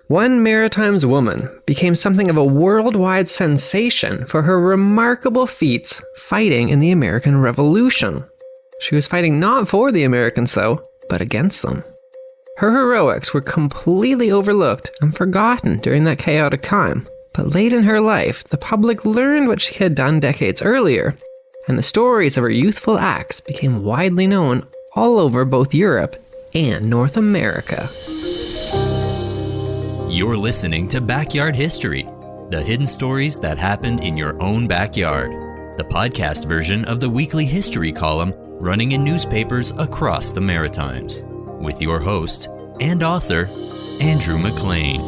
One Maritimes woman became something of a worldwide sensation for her remarkable feats fighting in the American Revolution. She was fighting not for the Americans, though, but against them. Her heroics were completely overlooked and forgotten during that chaotic time, but late in her life, the public learned what she had done decades earlier, and the stories of her youthful acts became widely known all over both Europe and North America. You're listening to Backyard History, the hidden stories that happened in your own backyard, the podcast version of the weekly history column running in newspapers across the Maritimes, with your host and author, Andrew McLean.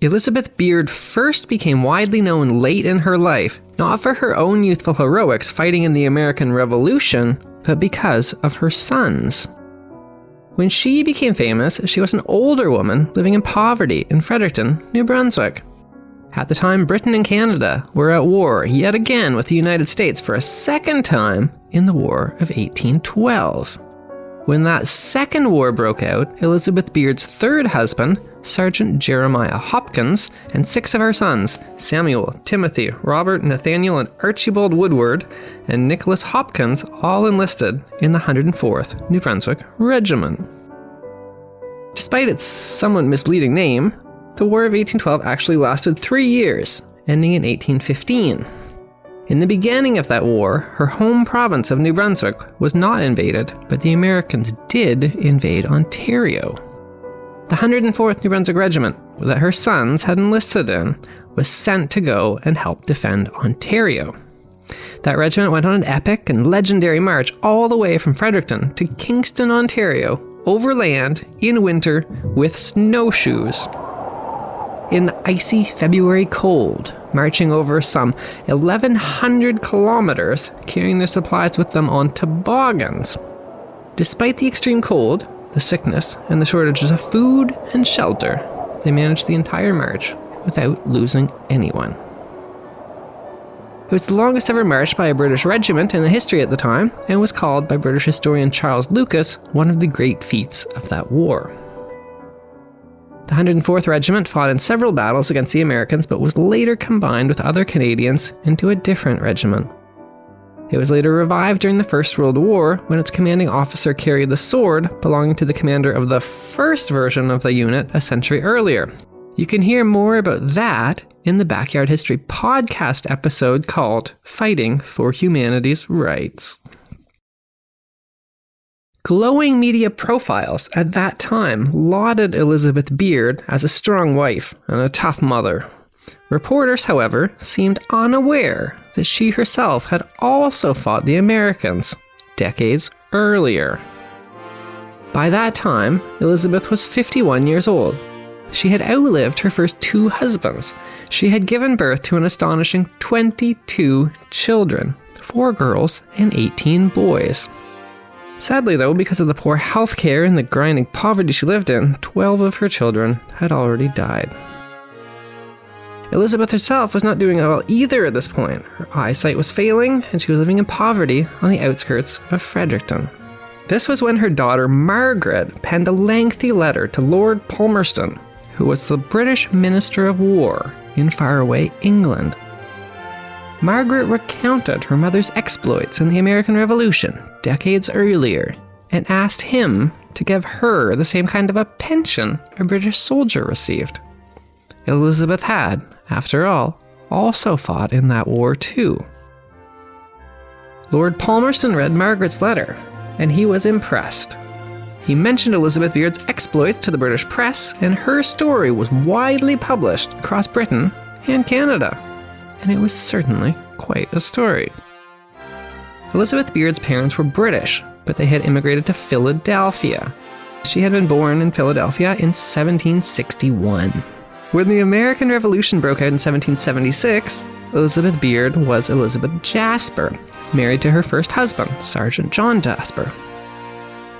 Elizabeth Beard first became widely known late in her life, not for her own youthful heroics fighting in the American Revolution, but because of her sons. When she became famous, she was an older woman living in poverty in Fredericton, New Brunswick. At the time, Britain and Canada were at war yet again with the United States for a second time in the War of 1812. When that second war broke out, Elizabeth Beard's third husband, Sergeant Jeremiah Hopkins, and 6 of her sons, Samuel, Timothy, Robert, Nathaniel, and Archibald Woodward, and Nicholas Hopkins, all enlisted in the 104th New Brunswick Regiment. Despite its somewhat misleading name, the War of 1812 actually lasted 3 years, ending in 1815. In the beginning of that war, her home province of New Brunswick was not invaded, but the Americans did invade Ontario. The 104th New Brunswick Regiment that her sons had enlisted in was sent to go and help defend Ontario. That regiment went on an epic and legendary march all the way from Fredericton to Kingston, Ontario, overland in winter with snowshoes. In the icy February cold, marching over some 1,100 kilometers, carrying their supplies with them on toboggans. Despite the extreme cold, the sickness, and the shortages of food and shelter, they managed the entire march without losing anyone. It was the longest ever march by a British regiment in the history at the time, and was called by British historian Charles Lucas one of the great feats of that war. The 104th Regiment fought in several battles against the Americans, but was later combined with other Canadians into a different regiment. It was later revived during the First World War when its commanding officer carried the sword belonging to the commander of the first version of the unit a century earlier. You can hear more about that in the Backyard History podcast episode called Fighting for Humanity's Rights. Glowing media profiles at that time lauded Elizabeth Beard as a strong wife and a tough mother. Reporters, however, seemed unaware that she herself had also fought the Americans decades earlier. By that time, Elizabeth was 51 years old. She had outlived her first 2 husbands. She had given birth to an astonishing 22 children, 4 girls and 18 boys. Sadly, though, because of the poor health care and the grinding poverty she lived in, 12 of her children had already died. Elizabeth herself was not doing well either at this point. Her eyesight was failing, and she was living in poverty on the outskirts of Fredericton. This was when her daughter Margaret penned a lengthy letter to Lord Palmerston, who was the British Minister of War in faraway England. Margaret recounted her mother's exploits in the American Revolution decades earlier and asked him to give her the same kind of a pension a British soldier received. Elizabeth had, after all, also fought in that war too. Lord Palmerston read Margaret's letter, and he was impressed. He mentioned Elizabeth Beard's exploits to the British press, and her story was widely published across Britain and Canada. And it was certainly quite a story. Elizabeth Beard's parents were British, but they had immigrated to Philadelphia. She had been born in Philadelphia in 1761. When the American Revolution broke out in 1776, Elizabeth Beard was Elizabeth Jasper, married to her first husband, Sergeant John Jasper.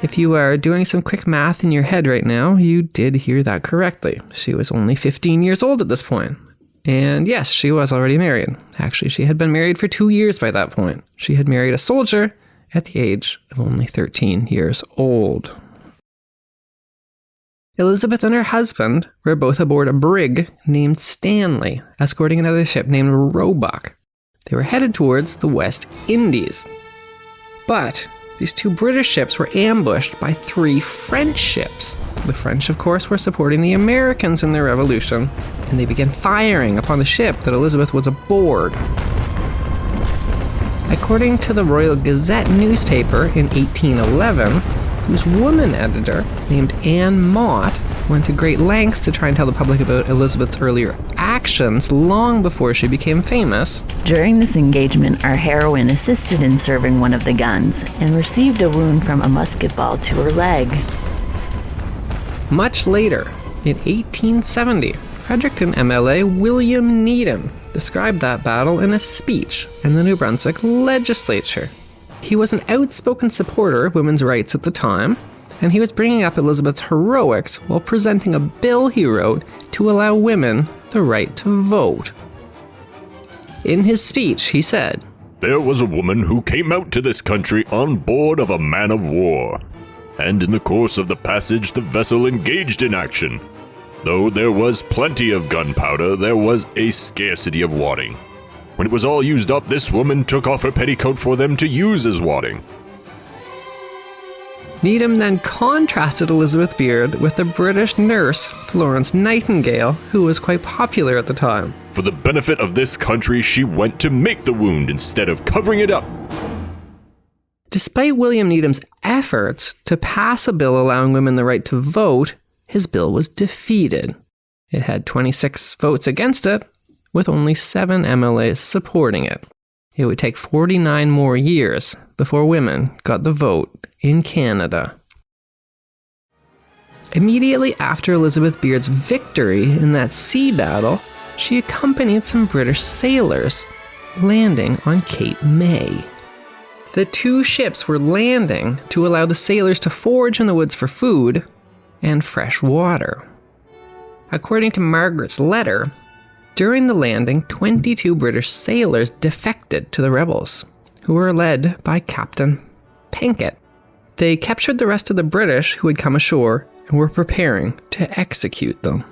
If you are doing some quick math in your head right now, you did hear that correctly. She was only 15 years old at this point. And yes, she was already married. Actually, she had been married for 2 years by that point. She had married a soldier, at the age of only 13 years old. Elizabeth and her husband were both aboard a brig named Stanley, escorting another ship named Roebuck. They were headed towards the West Indies. But these two British ships were ambushed by 3 French ships. The French, of course, were supporting the Americans in their revolution, and they began firing upon the ship that Elizabeth was aboard. According to the Royal Gazette newspaper in 1811, whose woman editor, named Anne Mott, went to great lengths to try and tell the public about Elizabeth's earlier actions long before she became famous. During this engagement, our heroine assisted in serving one of the guns and received a wound from a musket ball to her leg. Much later, in 1870, Fredericton MLA William Needham described that battle in a speech in the New Brunswick legislature. He was an outspoken supporter of women's rights at the time, and he was bringing up Elizabeth's heroics while presenting a bill he wrote to allow women the right to vote. In his speech, he said, "There was a woman who came out to this country on board of a man of war, and in the course of the passage the vessel engaged in action. Though there was plenty of gunpowder, there was a scarcity of wadding. When it was all used up, this woman took off her petticoat for them to use as wadding." Needham then contrasted Elizabeth Beard with the British nurse Florence Nightingale, who was quite popular at the time. "For the benefit of this country, she went to make the wound instead of covering it up." Despite William Needham's efforts to pass a bill allowing women the right to vote, his bill was defeated. It had 26 votes against it, with only 7 MLAs supporting it. It would take 49 more years before women got the vote in Canada. Immediately after Elizabeth Beard's victory in that sea battle, she accompanied some British sailors, landing on Cape May. The 2 ships were landing to allow the sailors to forage in the woods for food and fresh water. According to Margaret's letter, during the landing, 22 British sailors defected to the rebels, who were led by Captain Pinkett. They captured the rest of the British who had come ashore and were preparing to execute them.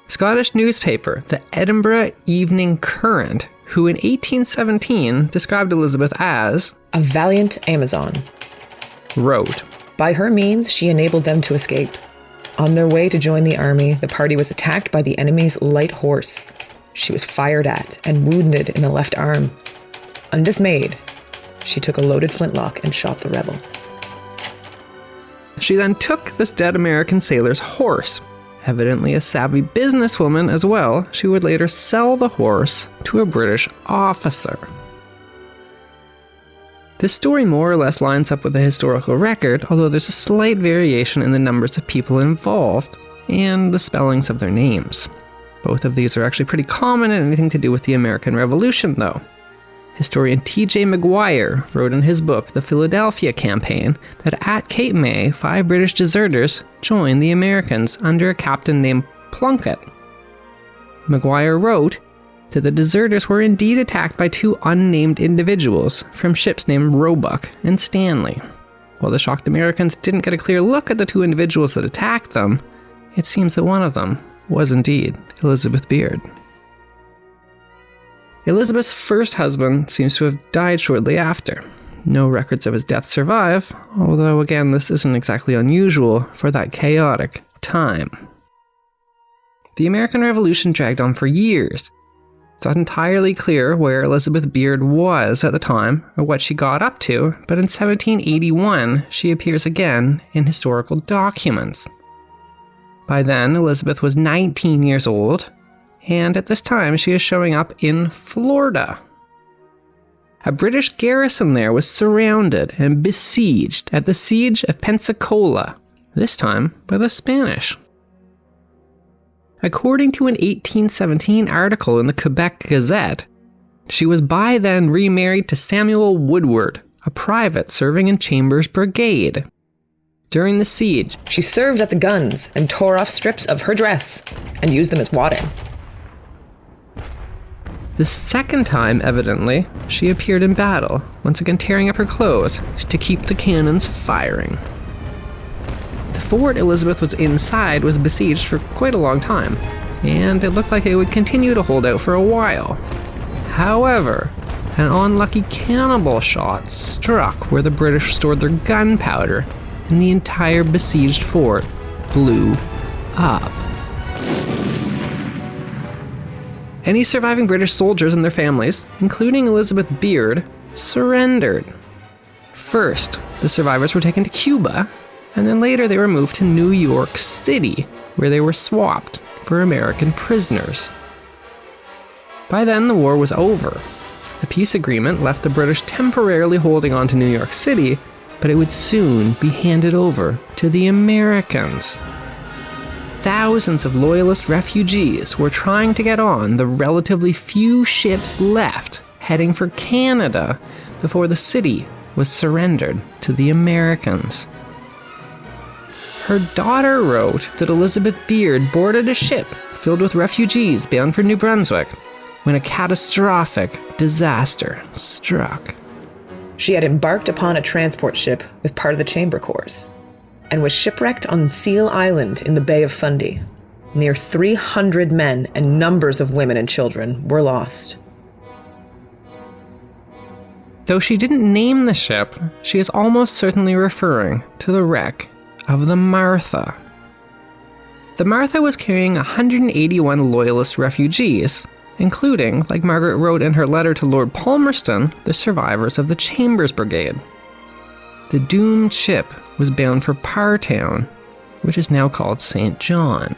Scottish newspaper, the Edinburgh Evening Courant, who in 1817 described Elizabeth as a valiant Amazon, wrote, "By her means she enabled them to escape. On their way to join the army, the party was attacked by the enemy's light horse. She was fired at and wounded in the left arm. Undismayed, she took a loaded flintlock and shot the rebel." She then took this dead American sailor's horse. Evidently a savvy businesswoman as well, she would later sell the horse to a British officer. This story more or less lines up with the historical record, although there's a slight variation in the numbers of people involved and the spellings of their names. Both of these are actually pretty common in anything to do with the American Revolution, though. Historian T.J. Maguire wrote in his book, The Philadelphia Campaign, that at Cape May, 5 British deserters joined the Americans under a captain named Plunkett. Maguire wrote that the deserters were indeed attacked by 2 unnamed individuals from ships named Roebuck and Stanley. While the shocked Americans didn't get a clear look at the 2 individuals that attacked them, it seems that one of them was indeed Elizabeth Beard. Elizabeth's first husband seems to have died shortly after. No records of his death survive, although again this isn't exactly unusual for that chaotic time. The American Revolution dragged on for years. It's not entirely clear where Elizabeth Beard was at the time or what she got up to, but in 1781 she appears again in historical documents. By then, Elizabeth was 19 years old, and at this time she is showing up in Florida. A British garrison there was surrounded and besieged at the Siege of Pensacola, this time by the Spanish. According to an 1817 article in the Quebec Gazette, she was by then remarried to Samuel Woodward, a private serving in Chambers' brigade. During the siege, she served at the guns and tore off strips of her dress and used them as wadding. The second time, evidently, she appeared in battle, once again tearing up her clothes to keep the cannons firing. The fort Elizabeth was inside was besieged for quite a long time, and it looked like it would continue to hold out for a while. However, an unlucky cannonball shot struck where the British stored their gunpowder, and the entire besieged fort blew up. Any surviving British soldiers and their families, including Elizabeth Beard, surrendered. First, the survivors were taken to Cuba, and then later they were moved to New York City, where they were swapped for American prisoners. By then, the war was over. The peace agreement left the British temporarily holding on to New York City, but it would soon be handed over to the Americans. Thousands of Loyalist refugees were trying to get on the relatively few ships left heading for Canada before the city was surrendered to the Americans. Her daughter wrote that Elizabeth Beard boarded a ship filled with refugees bound for New Brunswick when a catastrophic disaster struck. She had embarked upon a transport ship with part of the Chamber Corps and was shipwrecked on Seal Island in the Bay of Fundy. Near 300 men and numbers of women and children were lost. Though she didn't name the ship, she is almost certainly referring to the wreck of the Martha. The Martha was carrying 181 Loyalist refugees, including, like Margaret wrote in her letter to Lord Palmerston, the survivors of the Chambers Brigade. The doomed ship was bound for Parrtown, which is now called St. John.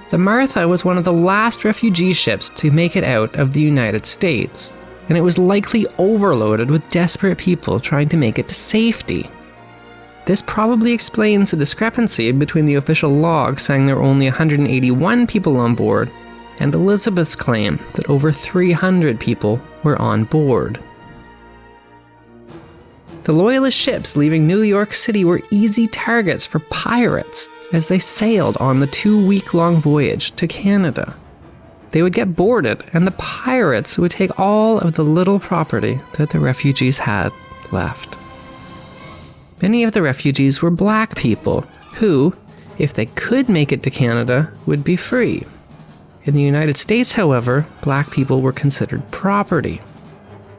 The Martha was one of the last refugee ships to make it out of the United States, and it was likely overloaded with desperate people trying to make it to safety. This probably explains the discrepancy between the official log saying there were only 181 people on board and Elizabeth's claim that over 300 people were on board. The Loyalist ships leaving New York City were easy targets for pirates as they sailed on the 2-week-long voyage to Canada. They would get boarded, and the pirates would take all of the little property that the refugees had left. Many of the refugees were black people who, if they could make it to Canada, would be free. In the United States, however, black people were considered property.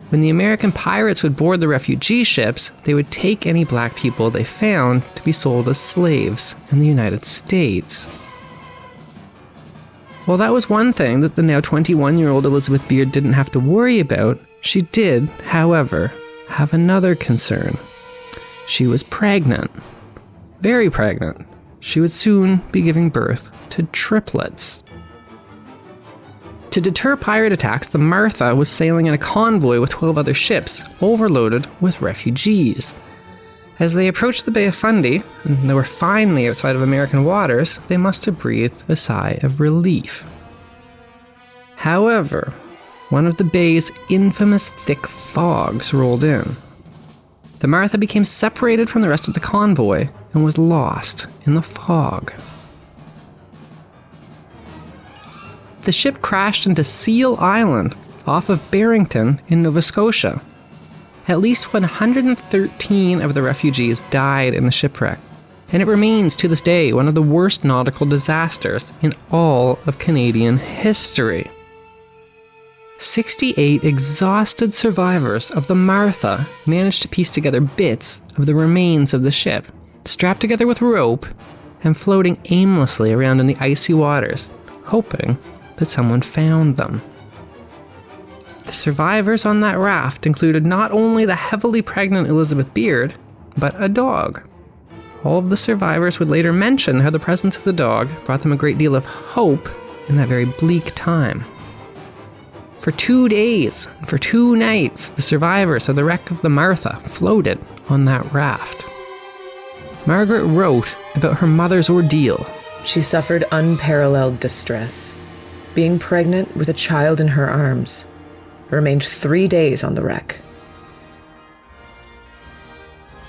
When the American pirates would board the refugee ships, they would take any black people they found to be sold as slaves in the United States. While that was one thing that the now 21-year-old Elizabeth Beard didn't have to worry about, she did, however, have another concern. She was pregnant. Very pregnant. She would soon be giving birth to triplets. To deter pirate attacks, the Martha was sailing in a convoy with 12 other ships, overloaded with refugees. As they approached the Bay of Fundy, and they were finally outside of American waters, they must have breathed a sigh of relief. However, one of the bay's infamous thick fogs rolled in. The Martha became separated from the rest of the convoy and was lost in the fog. The ship crashed into Seal Island off of Barrington in Nova Scotia. At least 113 of the refugees died in the shipwreck, and it remains to this day one of the worst nautical disasters in all of Canadian history. 68 exhausted survivors of the Martha managed to piece together bits of the remains of the ship, strapped together with rope and floating aimlessly around in the icy waters, hoping that someone found them. The survivors on that raft included not only the heavily pregnant Elizabeth Beard, but a dog. All of the survivors would later mention how the presence of the dog brought them a great deal of hope in that very bleak time. For 2 days and for 2 nights, the survivors of the wreck of the Martha floated on that raft. Margaret wrote about her mother's ordeal. She suffered unparalleled distress. Being pregnant with a child in her arms, remained 3 days on the wreck.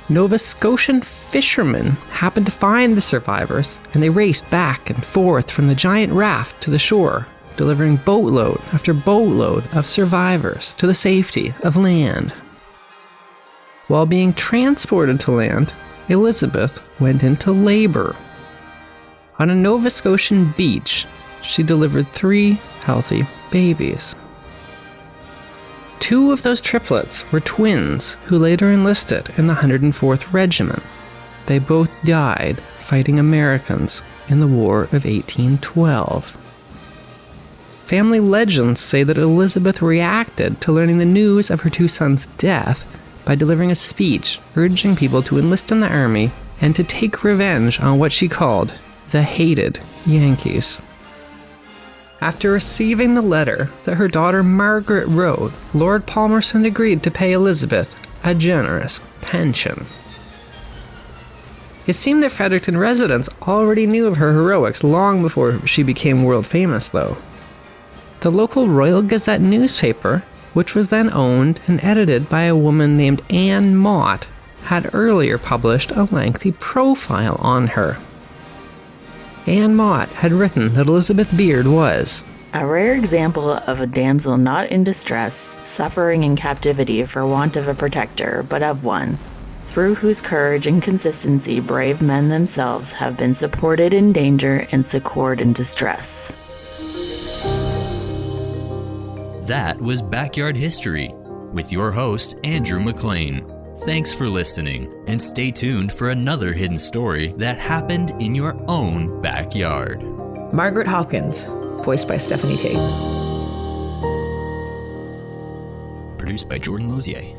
Nova Scotian fishermen happened to find the survivors, and they raced back and forth from the giant raft to the shore, delivering boatload after boatload of survivors to the safety of land. While being transported to land, Elizabeth went into labor. On a Nova Scotian beach, she delivered 3 healthy babies. 2 of those triplets were twins who later enlisted in the 104th Regiment. They both died fighting Americans in the War of 1812. Family legends say that Elizabeth reacted to learning the news of her 2 sons' death by delivering a speech urging people to enlist in the army and to take revenge on what she called the hated Yankees. After receiving the letter that her daughter Margaret wrote, Lord Palmerston agreed to pay Elizabeth a generous pension. It seemed that Fredericton residents already knew of her heroics long before she became world famous, though. The local Royal Gazette newspaper, which was then owned and edited by a woman named Anne Mott, had earlier published a lengthy profile on her. Anne Mott had written that Elizabeth Beard was a rare example of a damsel not in distress, suffering in captivity for want of a protector, but of one, through whose courage and consistency brave men themselves have been supported in danger and succored in distress. That was Backyard History with your host, Andrew McLean. Thanks for listening, and stay tuned for another hidden story that happened in your own backyard. Margaret Hopkins, voiced by Stephanie Tate. Produced by Jordan Lozier.